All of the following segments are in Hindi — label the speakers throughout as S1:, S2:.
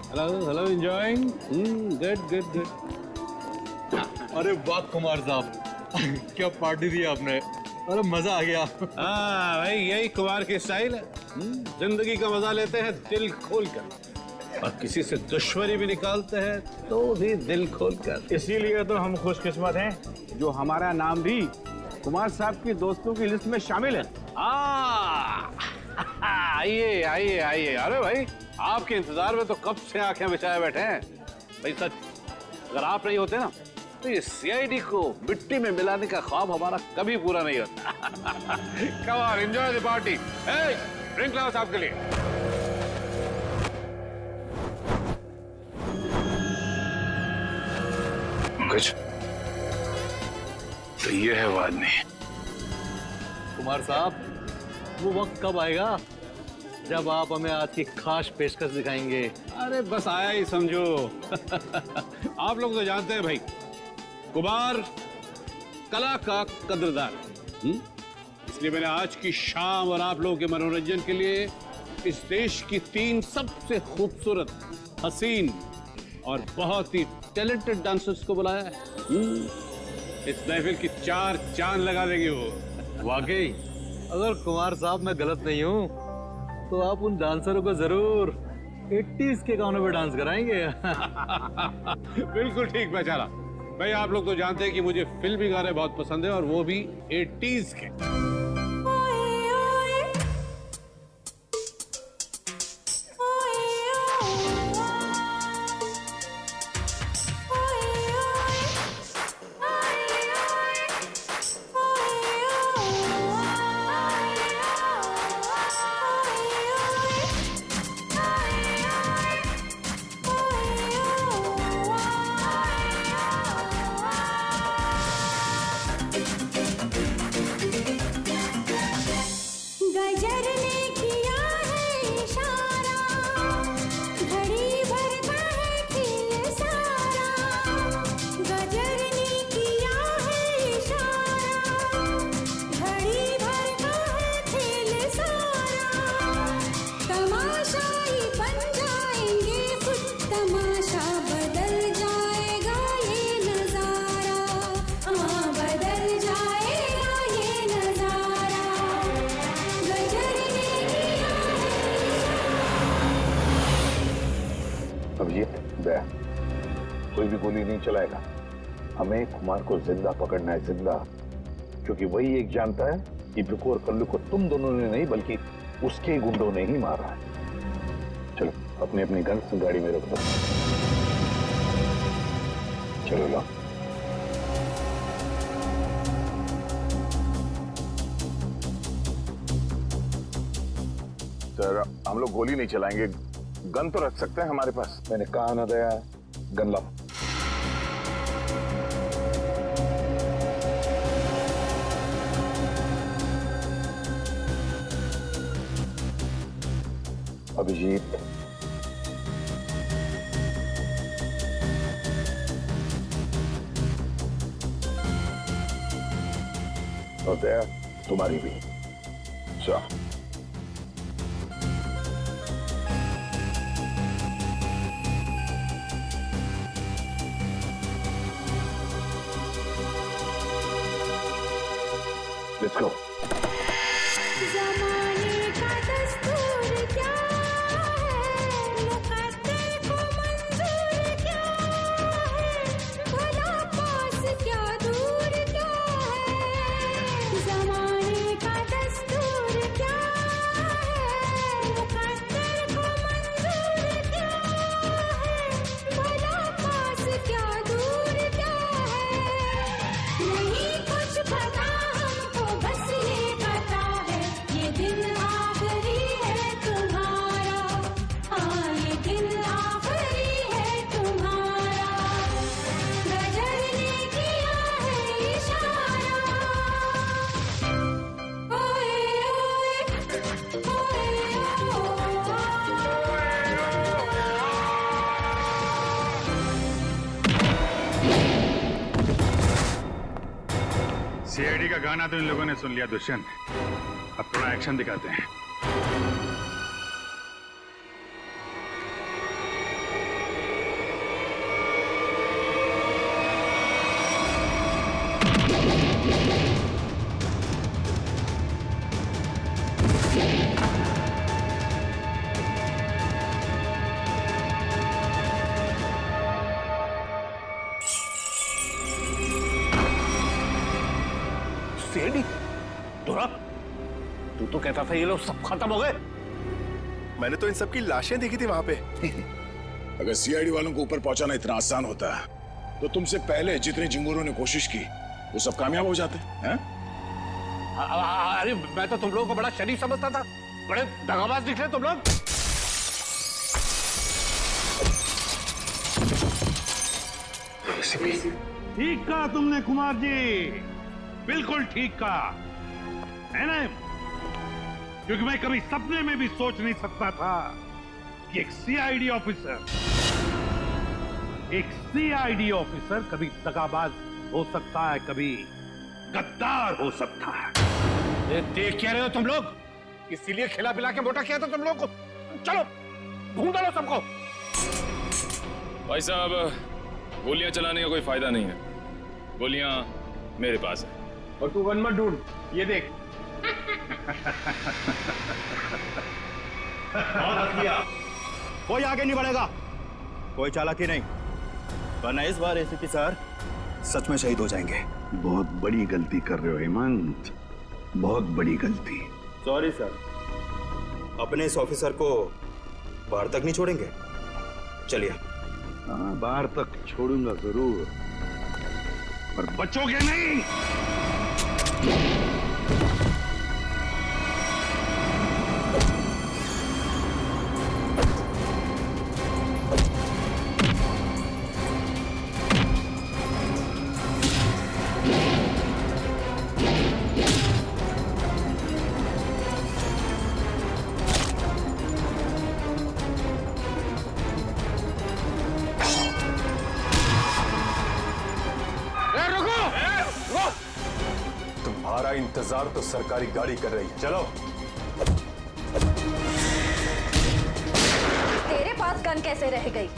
S1: Hello hello, enjoying? Good good good.
S2: अरे वाह कुमार साहब, क्या पार्टी दी आपने। अरे मजा आ गया।
S1: हाँ भाई, यही कुमार की स्टाइल है। जिंदगी का मजा लेते हैं दिल खोल कर, और किसी से दुश्मनी भी निकालते हैं तो भी दिल खोल कर।
S3: इसीलिए तो हम खुशकिस्मत हैं जो हमारा नाम भी कुमार साहब की दोस्तों की लिस्ट में शामिल है।
S1: आइए आइए आइए। अरे भाई, आपके इंतजार में तो कब से आंखें बिछाए बैठे हैं। भाई सच, अगर आप नहीं होते ना तो ये सीआईडी को मिट्टी में मिलाने का ख्वाब हमारा कभी पूरा नहीं होता। Come on, enjoy the party. Drink लाओ साहब के लिए।
S4: कुछ तो ये है वो आदमी।
S2: कुमार साहब, वो वक्त कब आएगा जब आप हमें आज की खास पेशकश दिखाएंगे?
S1: अरे बस आया ही समझो। आप लोग तो जानते हैं भाई, कुमार कला का कदरदान है। इसलिए मैंने आज की शाम और आप लोगों के मनोरंजन के लिए इस देश की 3 सबसे खूबसूरत, हसीन और बहुत ही टैलेंटेड डांसर्स को बुलाया है। इस महफिल की 4 चांद लगा देंगे वो।
S2: वाकई, अगर कुमार साहब मैं गलत नहीं हूँ तो आप उन डांसरों को जरूर 80s के गानों पे डांस कराएंगे।
S1: बिल्कुल ठीक पहचाना भाई। आप लोग तो जानते हैं कि मुझे फिल्मी गाने बहुत पसंद है, और वो भी 80s के।
S4: कोई भी गोली नहीं चलाएगा। हमें कुमार को जिंदा पकड़ना है, जिंदा। क्योंकि वही एक जानता है कि बिकू और कल्लू को तुम दोनों ने नहीं बल्कि उसके गुंडों ने ही मारा है। चलो अपनी अपनी गन्स गाड़ी में रख दो। चलो लो। सर, हम लोग गोली नहीं चलाएंगे, गन तो रख सकते हैं हमारे पास। मैंने कहा ना दया, गन लाओ। अभिजीत, और दया तुम्हारी भी। चलो लेट्स गो।
S5: ज़माने का दस्तूर क्या है, मुक़द्दर को मंजूर क्या है, भला पास क्या दूर क्या है। ज़माने का दस्तूर क्या है, मुक़द्दर को मंजूर क्या है, भला पास क्या दूर क्या है। नहीं कुछ पता हमको, बस ये पता है ये दिन आखिरी है तुम्हारा। हाँ, ये दिन आखिरी है तुम्हारा। गजर ने किया है इशारा। ओए ओए
S6: सीआईडी का गाना तो इन लोगों ने सुन लिया दुष्यंत, अब थोड़ा एक्शन दिखाते हैं।
S1: सीआईडी? दोरा, तू तो कहता था ये लोग सब खत्म हो गए।
S7: मैंने तो इन सब की लाशें देखी थी वहां पे।
S8: अगर सीआईडी वालों को ऊपर पहुंचाना इतना आसान होता तो तुमसे पहले जितने जिंगूरों ने कोशिश की वो सब कामयाब हो जाते हैं।
S1: अरे मैं तो तुम लोगों को बड़ा शरीफ समझता था, बड़े दगाबाज निकले तुम लोग।
S6: ठीक कहा तुमने कुमार जी, बिल्कुल ठीक कहा है ना, क्योंकि मैं कभी सपने में भी सोच नहीं सकता था कि एक सीआईडी ऑफिसर कभी दगाबाज हो सकता है, कभी गद्दार हो सकता है।
S1: ये देख क्या रहे हो तुम लोग? इसीलिए खिला पिला के मोटा किया था तुम लोग को। चलो ढूंढ लो सबको।
S9: भाई साहब, गोलियां चलाने का कोई फायदा नहीं है, गोलियां मेरे पास है।
S3: और तू गन मत ढूंढ, ये देख।
S7: कोई आगे नहीं बढ़ेगा, कोई चालाकी नहीं, वरना इस बार एसीपी सर सच में शहीद हो जाएंगे।
S4: बहुत बड़ी गलती कर रहे हो हेमंत, बहुत बड़ी गलती।
S7: सॉरी सर, अपने इस ऑफिसर को बाहर तक नहीं छोड़ेंगे। चलिए।
S4: हाँ, बाहर तक छोड़ूंगा जरूर,
S6: पर बचोगे नहीं।
S7: तुम्हारा इंतजार तो सरकारी गाड़ी कर रही है, चलो।
S5: तेरे पास गन कैसे रह गई?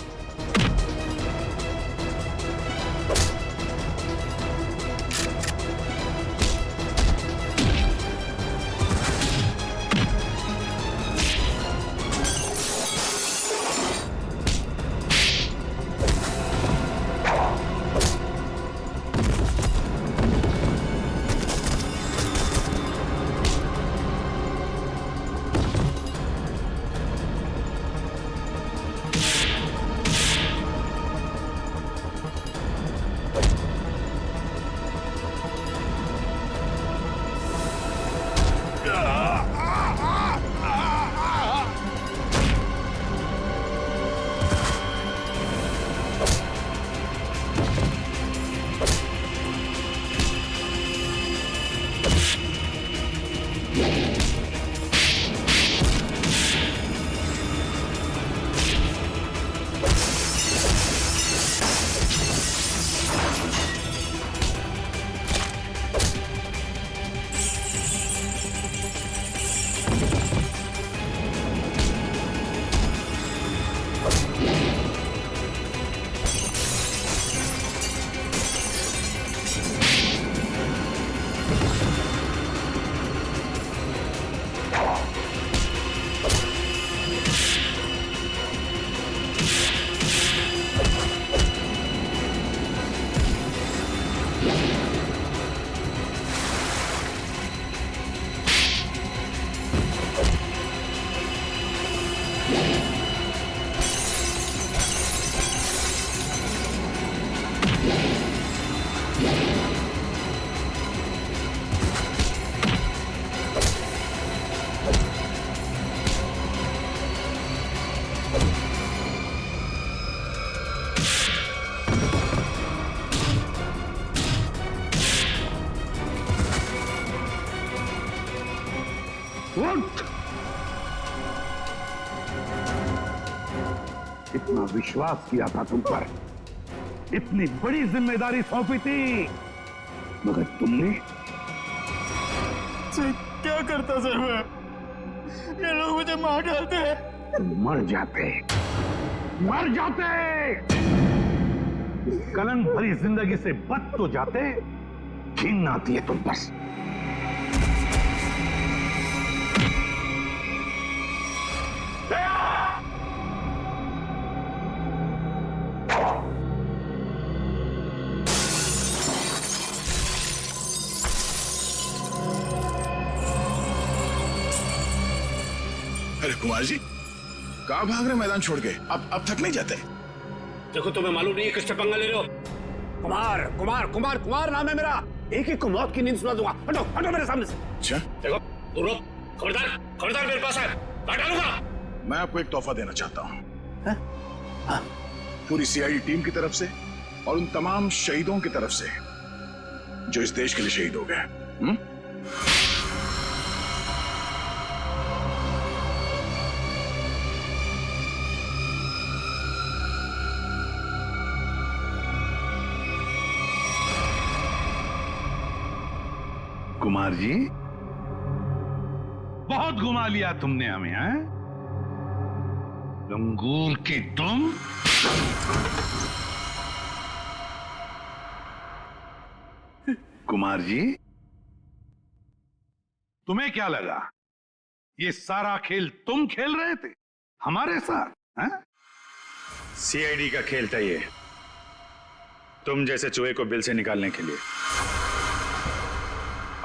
S4: इतना विश्वास किया था तुम पर,
S6: इतनी बड़ी जिम्मेदारी सौंपी थी,
S4: मगर तुमने
S7: क्या करता सर मैं? ये लोग मुझे मार डालते हैं।
S4: तुम मर जाते,
S6: मर जाते, कलंक भरी जिंदगी से बच तो जाते।
S4: घिन आती है तुम पर।
S8: कुमार जी कहाँ भाग रहे मैदान छोड़ के? अब थक नहीं जाते?
S1: देखो तुम्हें मालूम नहीं है किससे पंगा ले रहे हो? कुमार कुमार कुमार कुमार नाम है मेरा। एक एक को मौत की नींद सुना दूंगा। हटो हटो मेरे सामने से।
S8: अच्छा,
S1: देखो तू रुक, खबरदार खबरदार मेरे पास है, काट डालूंगा।
S8: मैं आपको एक तोहफा देना चाहता हूँ, पूरी सीआईडी टीम की तरफ से और उन तमाम शहीदों की तरफ से जो इस देश के लिए शहीद हो गए।
S6: कुमार जी, बहुत घुमा लिया तुमने हमें, हैं? लंगूर की तुम। कुमार जी, तुम्हें क्या लगा ये सारा खेल तुम खेल रहे थे हमारे साथ? हैं?
S7: सीआईडी का खेल था ये, तुम जैसे चूहे को बिल से निकालने के लिए।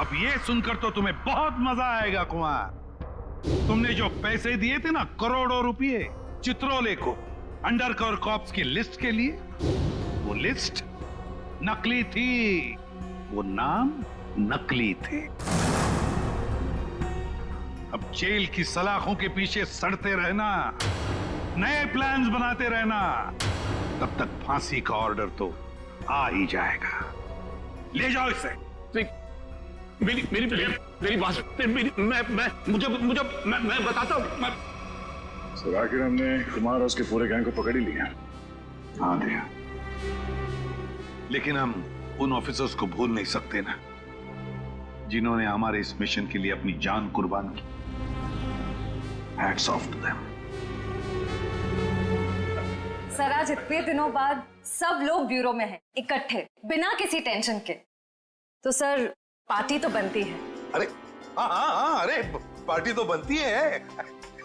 S6: अब ये सुनकर तो तुम्हें बहुत मजा आएगा कुमार। तुमने जो पैसे दिए थे ना, करोड़ों रुपए चित्रोले को अंडरकवर कॉप्स की लिस्ट के लिए, वो लिस्ट नकली थी, वो नाम नकली थे। अब जेल की सलाखों के पीछे सड़ते रहना, नए प्लान्स बनाते रहना, तब तक फांसी का ऑर्डर तो आ ही जाएगा। ले जाओ इसे।
S1: मेरी मेरी मेरी बात, मैं बताता हूँ।
S8: सर आखिर हमने कुमार और उसके पूरे गैंग को पकड़ ही लिया।
S6: हाँ दिया, लेकिन हम उन ऑफिसर्स को भूल नहीं सकते ना, जिन्होंने हमारे इस मिशन के लिए अपनी जान कुर्बान की। Hats off to them.
S5: Sir आज इतने दिनों बाद सब लोग ब्यूरो में हैं, इकट्ठे, बिना किसी टेंशन के। तो सर पार्टी तो बनती है।
S10: अरे हाँ, अरे पार्टी तो बनती है,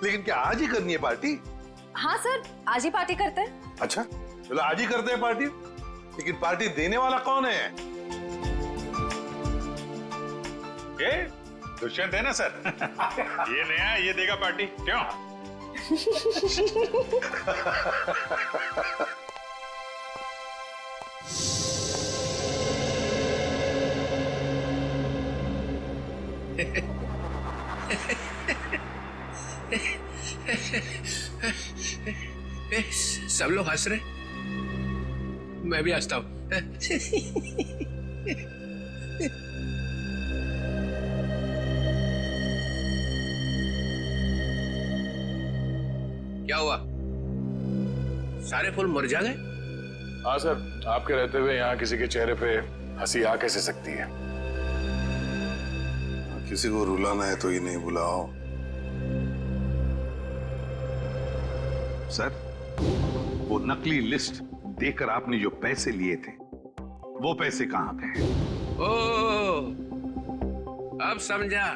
S10: लेकिन क्या आज ही करनी है पार्टी?
S5: हाँ सर, आज ही पार्टी करते हैं।
S10: अच्छा चलो आज ही करते हैं पार्टी, लेकिन पार्टी देने वाला कौन है?
S7: ये दुष्यंत है ना सर? ये नया, ये देगा पार्टी, क्यों?
S1: सब लोग हंस रहे, मैं भी हंसता हूं। क्या हुआ, सारे फूल मुरझा गए?
S8: हाँ सर, आपके रहते हुए यहाँ किसी के चेहरे पे हंसी आ कैसे सकती है?
S10: किसी को रुलाना है तो इन्हें बुलाओ।
S6: सर, वो नकली लिस्ट देकर आपने जो पैसे लिए थे, वो पैसे कहां गए?
S1: ओ, अब समझा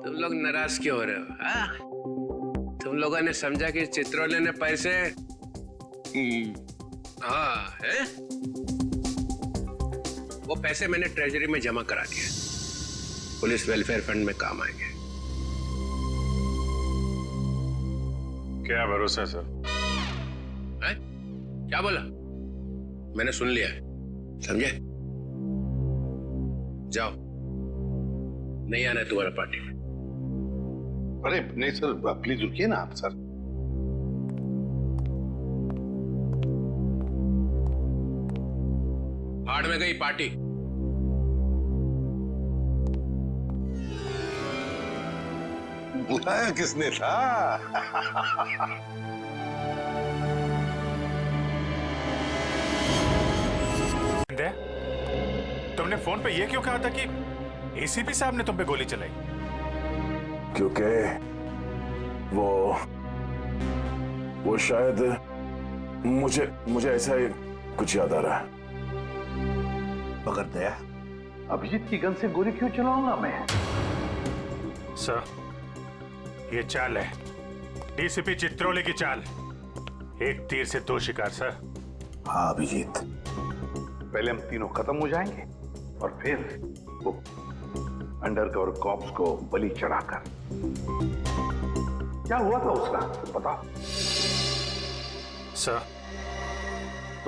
S1: तुम लोग नाराज क्यों हो रहे हो? हाँ? तुम लोगों ने समझा कि चित्रोले ने पैसे हाँ है? वो पैसे मैंने ट्रेजरी में जमा करा दिए, पुलिस वेलफेयर फंड में काम आएंगे।
S7: क्या भरोसा है सर?
S1: है? क्या बोला? मैंने सुन लिया, समझे? जाओ, नहीं आना है तुम्हारा पार्टी में।
S10: अरे नहीं सर, प्लीज रुकिए ना आप सर।
S1: भाड़ में गई पार्टी।
S10: बुलाया किसने था?
S11: तुमने फोन पे ये क्यों कहा था कि एसीपी साहब ने तुम पे गोली चलाई?
S8: क्योंकि वो शायद मुझे ऐसा ही कुछ याद आ रहा है।
S10: मगर दया, अभिजीत की गन से गोली क्यों चलाऊंगा मैं?
S11: सर, ये चाल है डीसीपी चित्रोले की चाल। एक तीर से दो शिकार सर।
S10: हाँ अभिजीत, पहले हम तीनों खत्म हो जाएंगे और फिर वो अंडरकवर कॉप्स को बलि चढ़ाकर क्या हुआ था उसका पता?
S11: सर,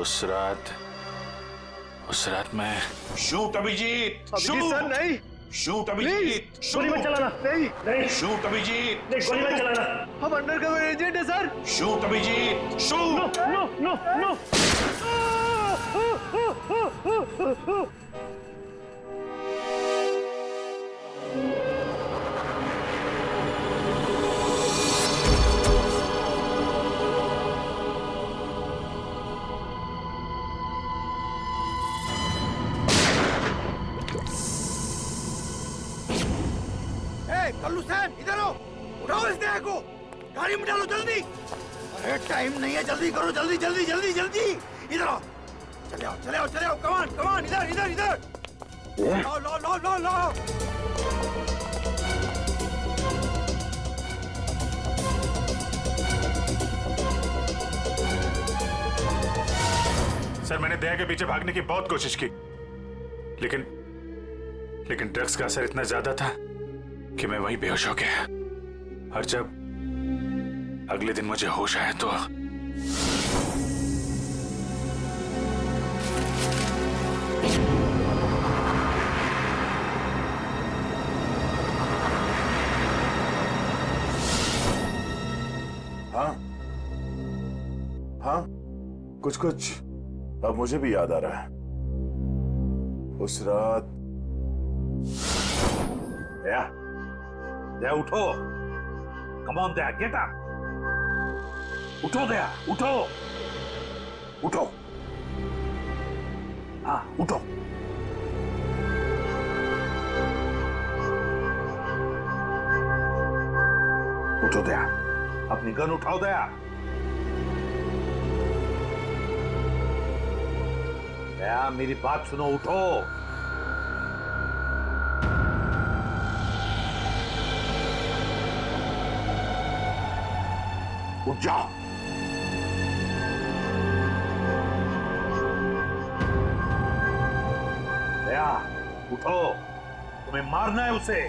S11: उस रात मैं
S10: शूट अभिजीत,
S3: अभिजीत सर नहीं,
S10: शूट अभिजीत,
S3: गोली मत चलाना, नहीं नहीं,
S10: शूट अभिजीत,
S3: गोली मत चलाना, हम अंडरकवर एजेंट है sir.
S10: Shoot Abhijeet, shoot.
S3: No no no.
S12: Kallu साहब इधर आओ, उठाओ इस देह को, गाड़ी में डालो जल्दी। अरे टाइम नहीं है, जल्दी करो, जल्दी जल्दी जल्दी जल्दी। इधर आओ, चले आओ चले आओ चले आओ, कमान कमान, इधर इधर इधर। लो लो लो लो लो।
S11: सर, मैंने दया के पीछे भागने की बहुत कोशिश की, लेकिन ड्रग्स का असर इतना ज्यादा था कि मैं वहीं बेहोश हो गया। और जब अगले दिन मुझे होश आया तो
S8: हाँ, कुछ अब मुझे भी याद आ रहा है। उस रात
S10: दया उठो, come on Daya, get up, उठो दया, उठो उठो, हाँ उठो। उठो दया, अपनी गन उठाओ दया। दया मेरी बात सुनो, उठो। उठ जाओ। दया उठो, तुम्हें मारना है उसे।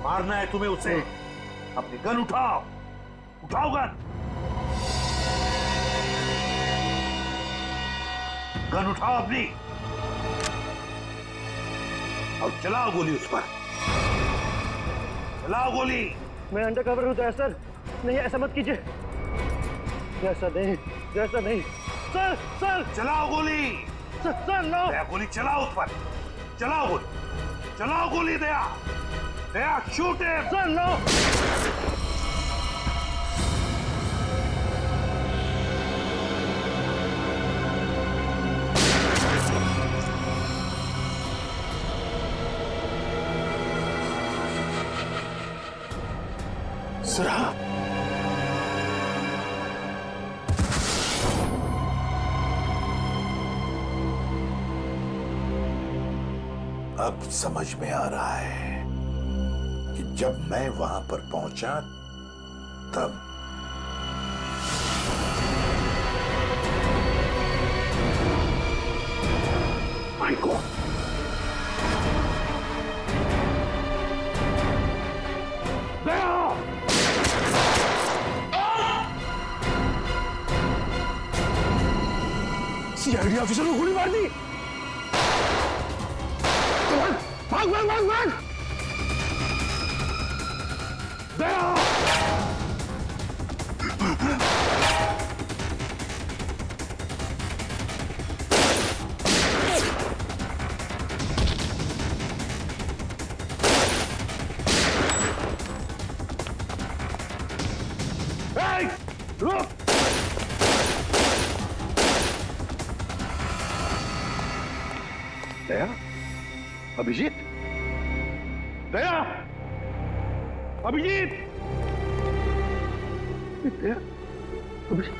S10: मारना है तुम्हें उसे। अपनी गन उठाओ, उठाओ गन, गन उठाओ अपनी, और चलाओ गोली उस पर, चलाओ गोली।
S3: मैं अंडरकवर हूँ सर, नहीं ऐसा मत कीजिए, ऐसा नहीं, ऐसा नहीं सर। सर
S10: चलाओ गोली,
S3: सर नो।
S10: दया गोली चलाओ उस पर, चलाओ गोली, चलाओ गोली। Daya Daya shoot him.
S3: Sir no.
S8: सरा, अब समझ में आ रहा है कि जब मैं वहां पर पहुंचा तब माय गॉड,
S12: सीआईडी ऑफिसर को गोली मार दी। भाग भाग भाग भाग। दया रुक।
S10: दया, अभिजीत, दया, अभिजीत, दया, अभिजीत।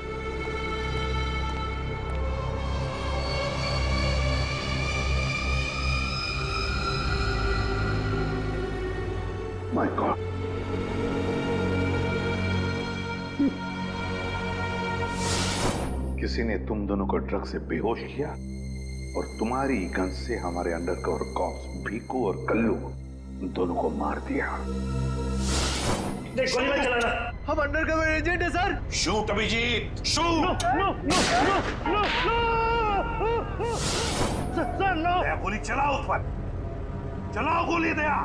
S10: माय गॉड, किसी ने तुम दोनों को ड्रग से बेहोश किया
S4: और तुम्हारी गन से हमारे अंडरकवर कॉप्स भीकू और कल्लू दोनों को मार दिया।
S3: देख गोली मत चलाना।
S2: हम अंडरकवर एजेंट है sir.
S8: Shoot Abhijeet, shoot.
S3: No no no no no sir no.
S10: Daya गोली चलाओ उस पर, चलाओ गोली दया,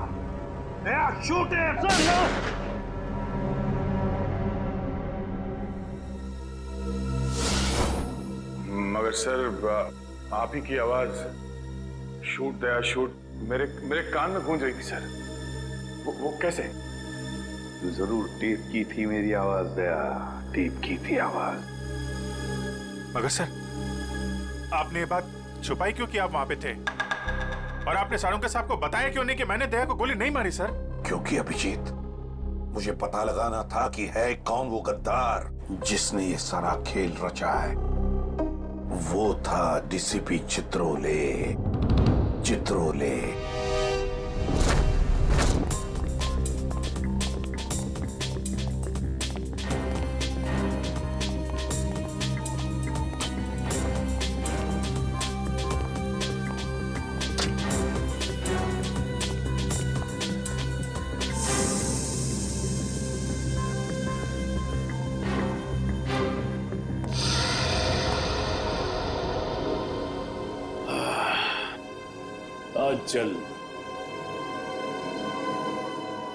S10: दया शूट है।
S3: Sir no.
S11: मगर सर आप ही की आवाज शूट दया शूट मेरे कान में गूंज रही थी सर। वो कैसे?
S4: जरूर टेप की थी मेरी आवाज दया, टेप की थी आवाज।
S11: मगर सर आपने ये बात छुपाई क्यों कि आप वहां पे थे? और आपने सारंग साहब को बताया क्यों नहीं कि मैंने दया को गोली नहीं मारी सर?
S8: क्योंकि अभिजीत, मुझे पता लगाना था कि है कौन वो गद्दार जिसने ये सारा खेल रचा है। वो था डीसीपी चित्रोले। चित्रोले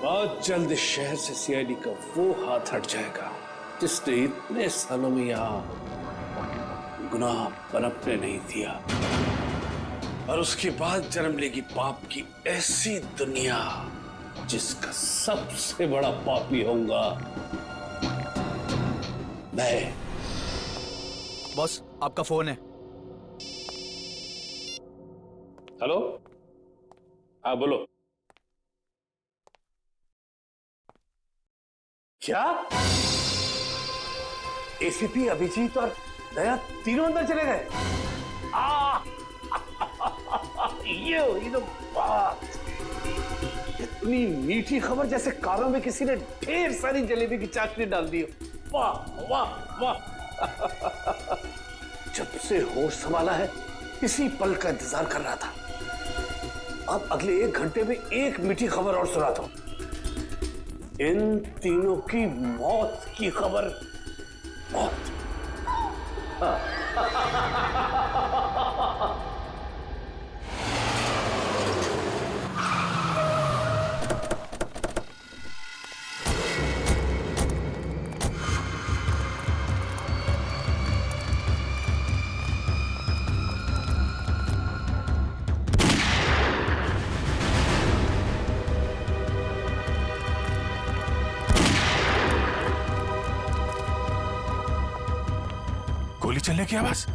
S1: बहुत जल्द इस शहर से सीआईडी का वो हाथ हट जाएगा जिसने इतने सालों में यहाँ गुनाह पनपने नहीं दिया, और उसके बाद जन्म लेगी पाप की ऐसी दुनिया जिसका सबसे बड़ा पापी होऊंगा मैं।
S2: बॉस आपका फोन है।
S1: हेलो, हाँ बोलो।
S10: क्या एसीपी अभिजीत और दया तीनों अंदर चले गए? ये हुई तो बात। इतनी मीठी खबर जैसे कारों में किसी ने ढेर सारी जलेबी की चाशनी डाल दी। वाह वाह वाह। जब से होश संभाला है इसी पल का इंतजार कर रहा था। अब अगले 1 घंटे में एक मीठी खबर और सुनाता हूं। इन तीनों की मौत की खबर। मौत।
S11: गोली चलने की आवाज।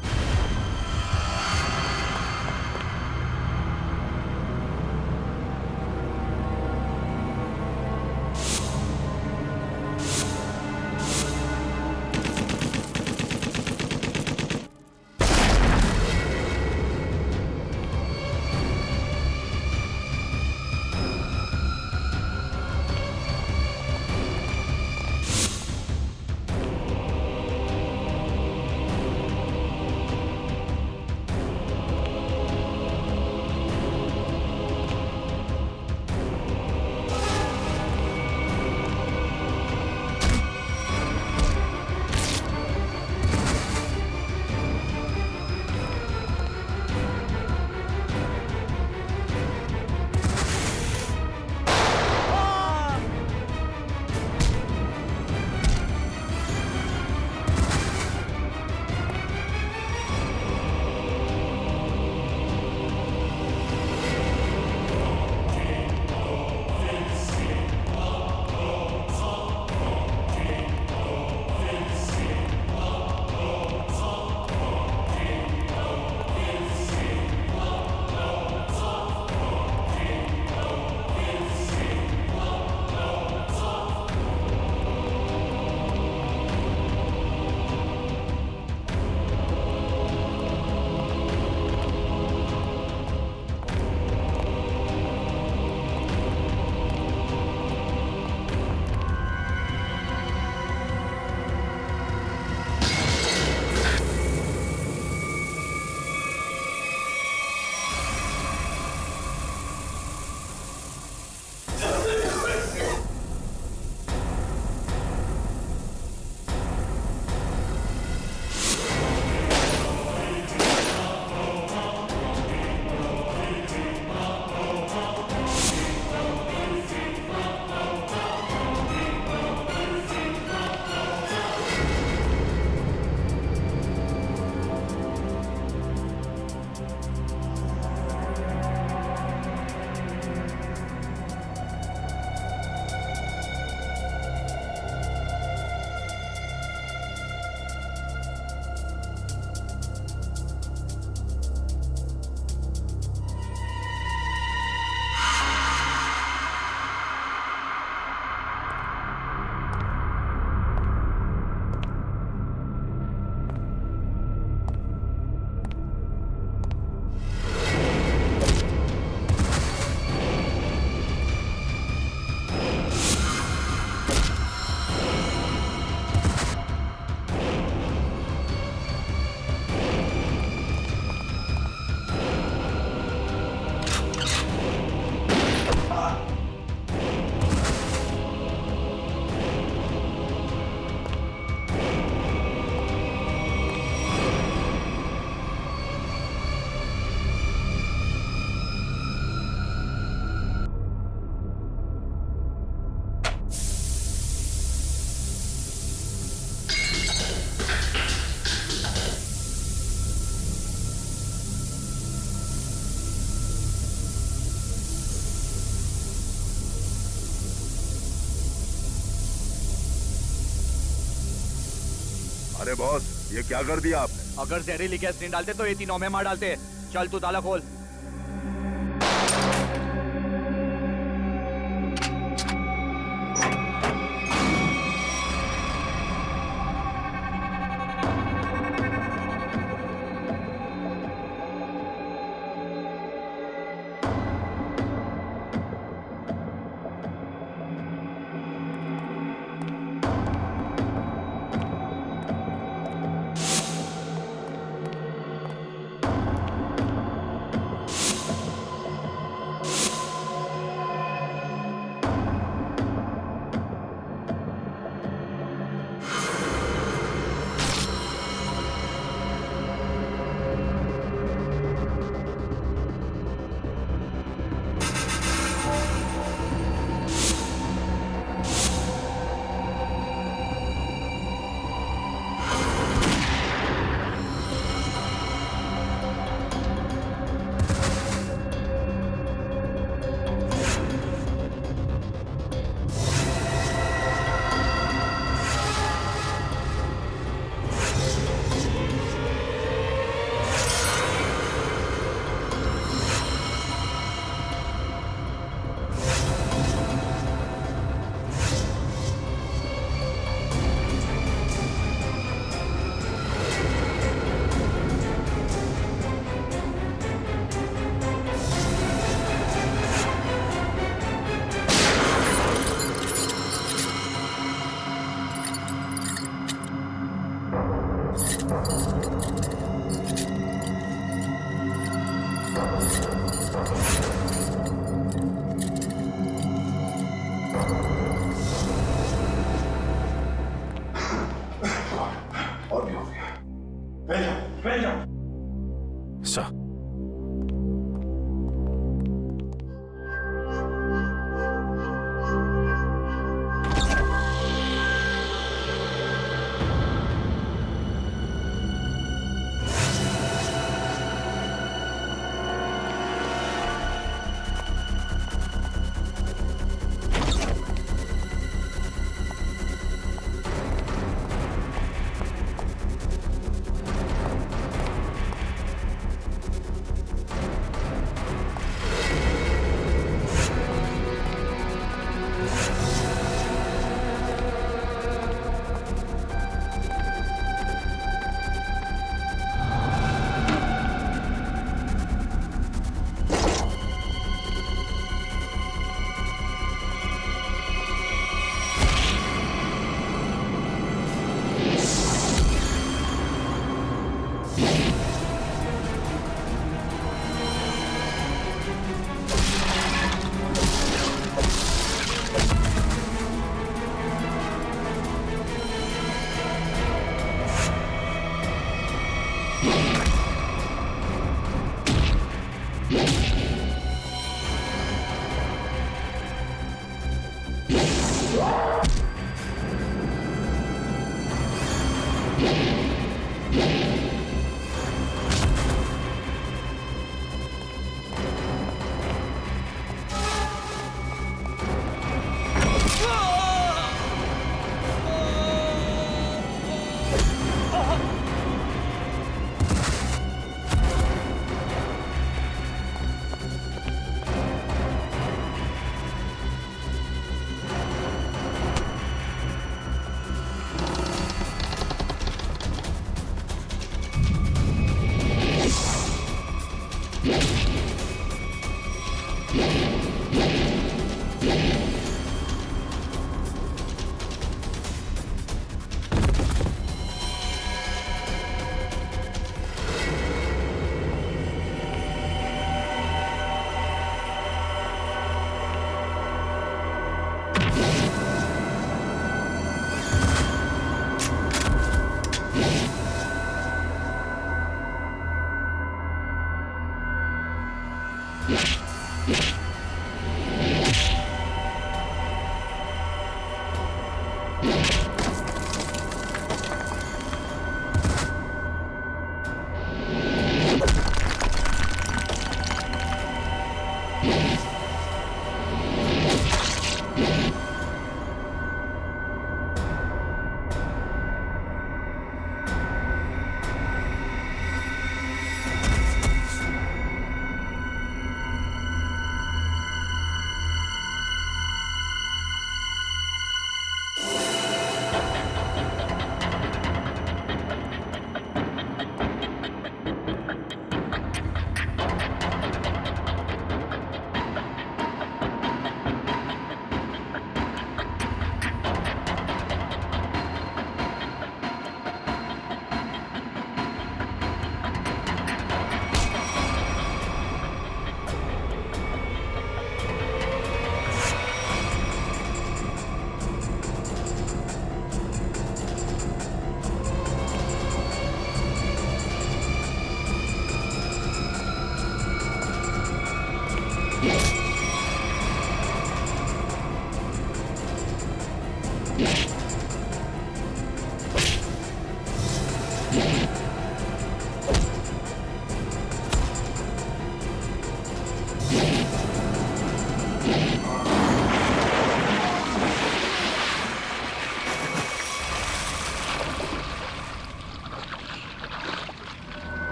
S4: अरे बॉस, ये क्या कर दिया आपने?
S7: अगर जहरीली गैस नहीं डालते तो ये तीनों में मार डालते। चल तू ताला खोल।
S8: और भी हो गया। बैठ जाओ।
S11: सर,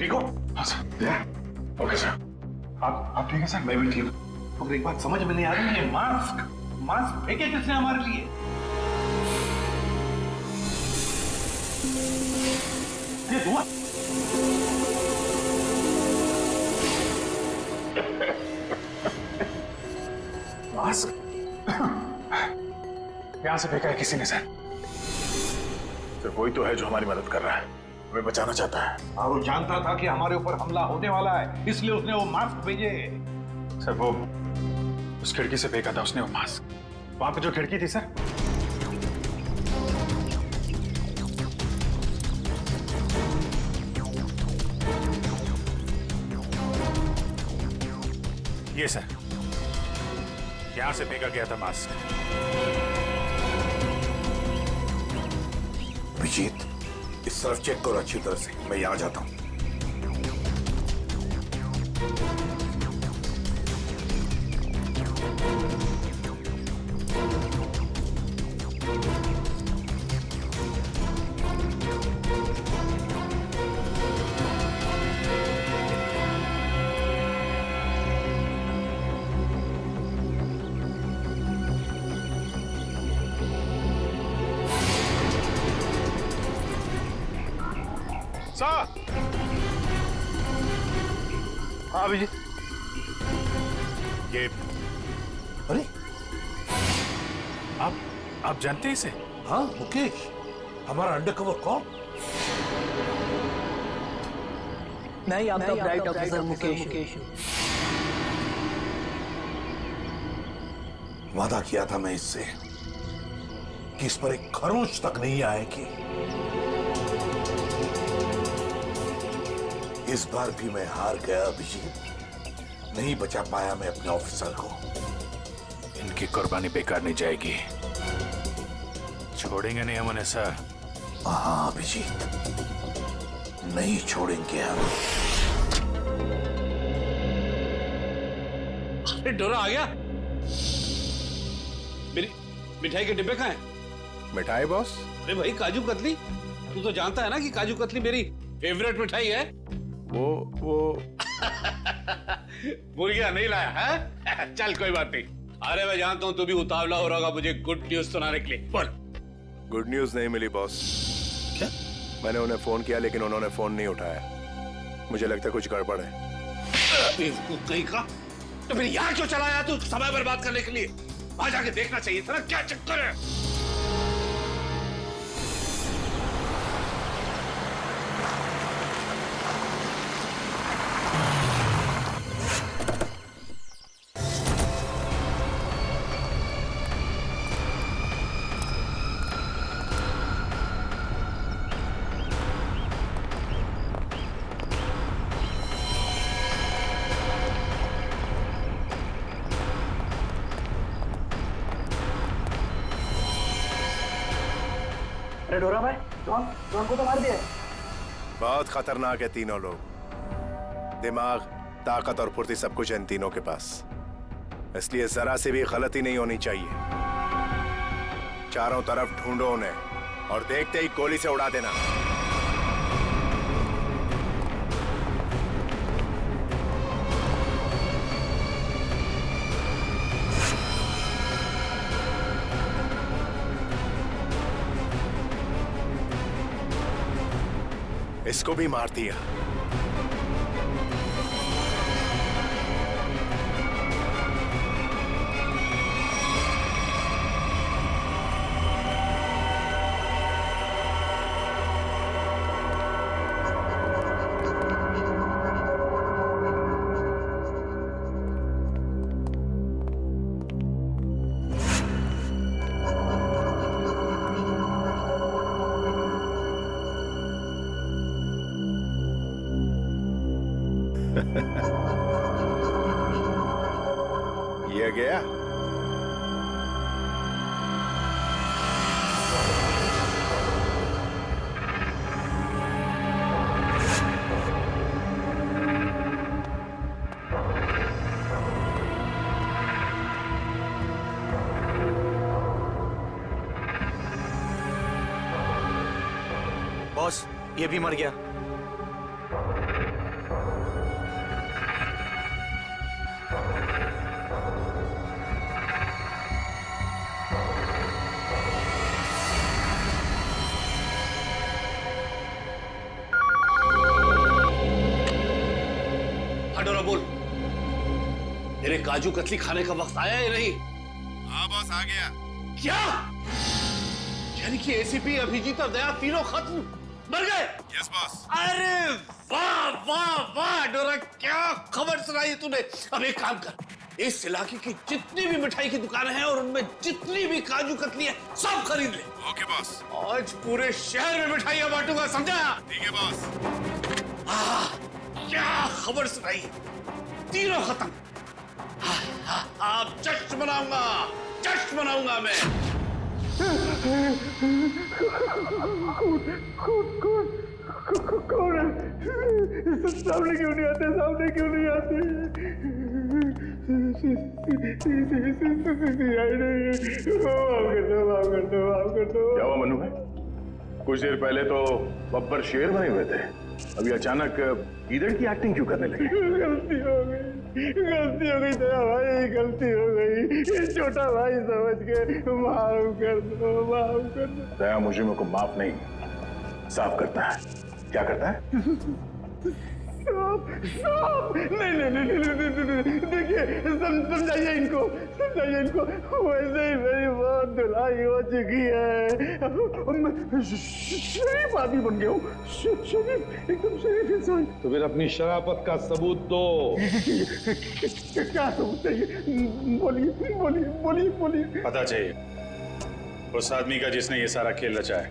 S11: ठीक हो? हाँ सर। Okay sir. आप ठीक है सर? मैं भी ठीक हूँ।
S4: तो एक बात समझ में नहीं आ रही है, मास्क फेंके किसने हमारे लिए? ये धुआं
S11: मास्क यहां से फेंका है किसी ने सर। सर कोई तो है जो हमारी मदद कर रहा है, हमें बचाना चाहता है।
S4: और वो जानता था कि हमारे ऊपर हमला होने वाला है, इसलिए उसने वो मास्क भेजे।
S11: सर वो उस खिड़की से फेंका था उसने वो मास्क, वहां पे जो खिड़की थी सर। ये सर, यहां से फेंका गया था मास्क।
S8: अभिजीत, इस तरफ चेक करो अच्छी तरह से, मैं यहां जाता हूं।
S11: हाँ अभिजीत, ये
S8: अरे
S11: आप जानते हैं इसे?
S8: हाँ मुकेश, हमारा अंडरकवर कौन?
S13: मैं आपका ब्राइट ऑफिसर मुकेश।
S8: वादा किया था मैं इससे कि इस पर एक खरोंच तक नहीं आएगी। इस बार भी मैं हार गया अभिजीत, नहीं बचा पाया मैं अपने ऑफिसर को।
S11: इनकी कुर्बानी बेकार नहीं जाएगी, छोड़ेंगे नहीं हम उन्हें सर।
S8: हाँ अभिजीत, नहीं छोड़ेंगे हम।
S1: अरे डोरा आ गया। मेरी मिठाई के डिब्बे कहाँ हैं?
S8: मिठाई बॉस?
S1: अरे भाई काजू कतली, तू तो जानता है ना कि काजू कतली मेरी फेवरेट मिठाई है।
S8: वो
S1: भूल गया, नहीं लाया है? चल कोई बात नहीं। अरे मैं जानता हूँ तू भी उतावला हो रहा होगा मुझे गुड न्यूज सुनाने के लिए। बोल।
S14: गुड न्यूज नहीं मिली बॉस।
S1: क्या?
S14: मैंने उन्हें फोन किया लेकिन उन्होंने फोन नहीं उठाया। मुझे लगता है कुछ गड़बड़ है।
S1: बेवकूफ कहीं का, तो फिर यहाँ क्यों चला आया तू समय बर्बाद करने के लिए? वहां जाके देखना चाहिए था ना क्या चक्कर है।
S3: अरे डोरा भाई, ड्रोन को तो मार दिया।
S14: बहुत खतरनाक है तीनों लोग। दिमाग, ताकत और फुर्ती सब कुछ है इन तीनों के पास, इसलिए जरा से भी गलती नहीं होनी चाहिए। चारों तरफ ढूंढो उन्हें और देखते ही गोली से उड़ा देना। इसको भी मार दिया। ये गया।
S7: बॉस, ये भी मर गया।
S10: मेरे काजू कतली खाने का वक्त आया या नहीं?
S14: हाँ बॉस, आ गया।
S10: क्या? यानी कि एसीपी, अभिजीत और दया तीनों खत्म, मर गए?
S14: Yes boss.
S10: अरे वाह वाह वाह डोरा, क्या खबर सुनाई तूने। अब एक काम कर, इस इलाके की जितनी भी मिठाई की दुकानें हैं और उनमें जितनी भी काजू कतली है सब खरीद ले।
S14: Okay boss.
S10: आज पूरे शहर में मिठाइयां बांटूंगा, समझा?
S14: ठीक है बॉस।
S10: क्या खबर सुनाई, तीनों खत्म। आप जश्न मनाऊंगा, जश्न मनाऊंगा मैं।
S3: कौन है? सामने क्यों नहीं आते? सामने क्यों नहीं आते?
S4: क्या हुआ मनु है? कुछ देर पहले तो बब्बर शेर बने हुए थे, अभी अचानक गीदड़ की एक्टिंग क्यों करने लगे?
S3: गलती हो गई दया भाई, गलती हो गई। छोटा भाई समझ के माफ कर दो, माफ कर दो।
S4: दया मुजरिमों को माफ नहीं, साफ करता है। क्या करता है? नहीं, देखिए समझाइए इनको, वैसे ही मेरी बहुत धुलाई हो चुकी है। मैं शरीफ आदमी बन गया हूँ, शरीफ, एकदम शरीफ इंसान।
S6: तो फिर अपनी शराफत का सबूत दो।
S3: क्या सबूत चाहिए? बोलिए।
S11: पता चाहिए उस आदमी का जिसने ये सारा खेल रचा है।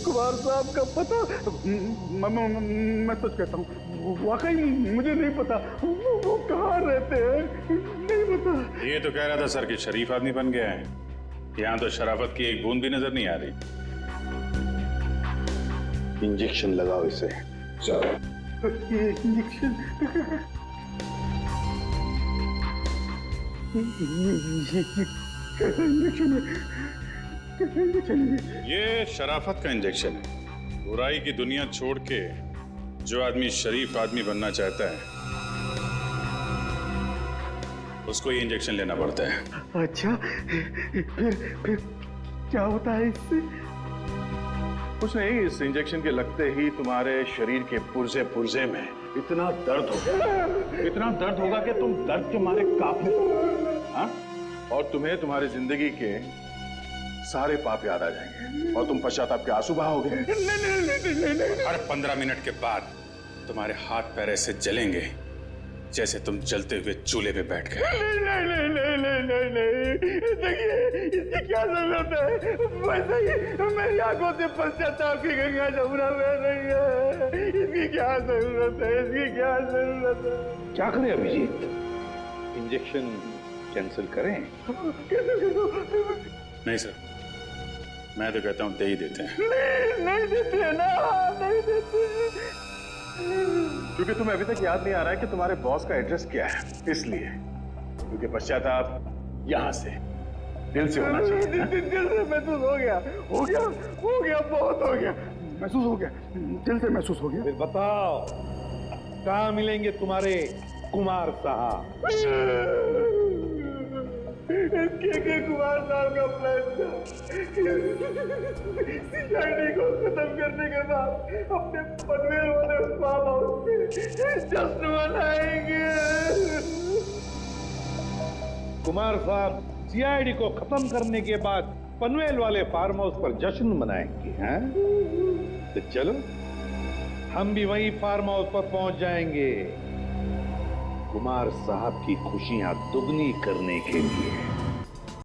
S3: कुमार साहब का पता? मैं सच कहता हूँ, वाकई मुझे नहीं पता। वो कहाँ रहते हैं, नहीं पता।
S11: ये तो कह रहा था सर कि शरीफ आदमी बन गया है। यहाँ तो शराफत की एक बूंद भी नजर नहीं आ रही।
S4: इंजेक्शन लगाओ इसे। चलो।
S3: इंजेक्शन
S11: ये शराफत का इंजेक्शन है। बुराई की दुनिया छोड़ के जो आदमी शरीफ आदमी बनना चाहता है उसको ये इंजेक्शन लेना पड़ता है।
S3: अच्छा, फिर क्या होता है इससे?
S4: कुछ नहीं, इस इंजेक्शन के लगते ही तुम्हारे शरीर के पुर्जे पुर्जे में इतना दर्द होगा कि तुम दर्द के मारे कांपने लगोगे। हाँ? और तुम्हें तुम्हारी जिंदगी के सारे पाप याद आ जाएंगे और तुम पश्चाताप के आंसू बहाओगे।
S11: हर 15 मिनट के बाद तुम्हारे हाथ पैर ऐसे जलेंगे जैसे तुम जलते हुए चूल्हे पे बैठ गए।
S3: नहीं, देखिए इसकी क्या जरूरत है? वैसे ही मेरी आंखों से पश्चाताप की गंगा जमुना बह रही है। इसकी क्या जरूरत है?
S4: क्या करें अभिजीत? इंजेक्शन कैंसिल करें?
S11: नहीं सर, मैं तो कहता हूँ दे ही देते हैं।
S3: नहीं देते ना, नहीं देते।
S4: क्योंकि तुम्हें अभी तक याद नहीं आ रहा है कि तुम्हारे बॉस का एड्रेस क्या है, इसलिए। क्योंकि पश्चाताप यहाँ से दिल से होना चाहिए।
S3: दिल से महसूस हो गया, बहुत हो गया, महसूस हो गया, दिल से महसूस हो गया।
S6: फिर बताओ कहाँ मिलेंगे तुम्हारे कुमार साहब?
S3: के कुमार साहब का प्लान था सीआईडी को खत्म करने के बाद अपने पनवेल वाले फार्म हाउस पे जश्न मनाएंगे।
S6: कुमार साहब सीआईडी को खत्म करने के बाद पनवेल वाले फार्म हाउस पर जश्न मनाएंगे, हैं? तो चलो हम भी वही फार्म हाउस पर पहुंच जाएंगे कुमार साहब की खुशियां दुगनी करने के लिए।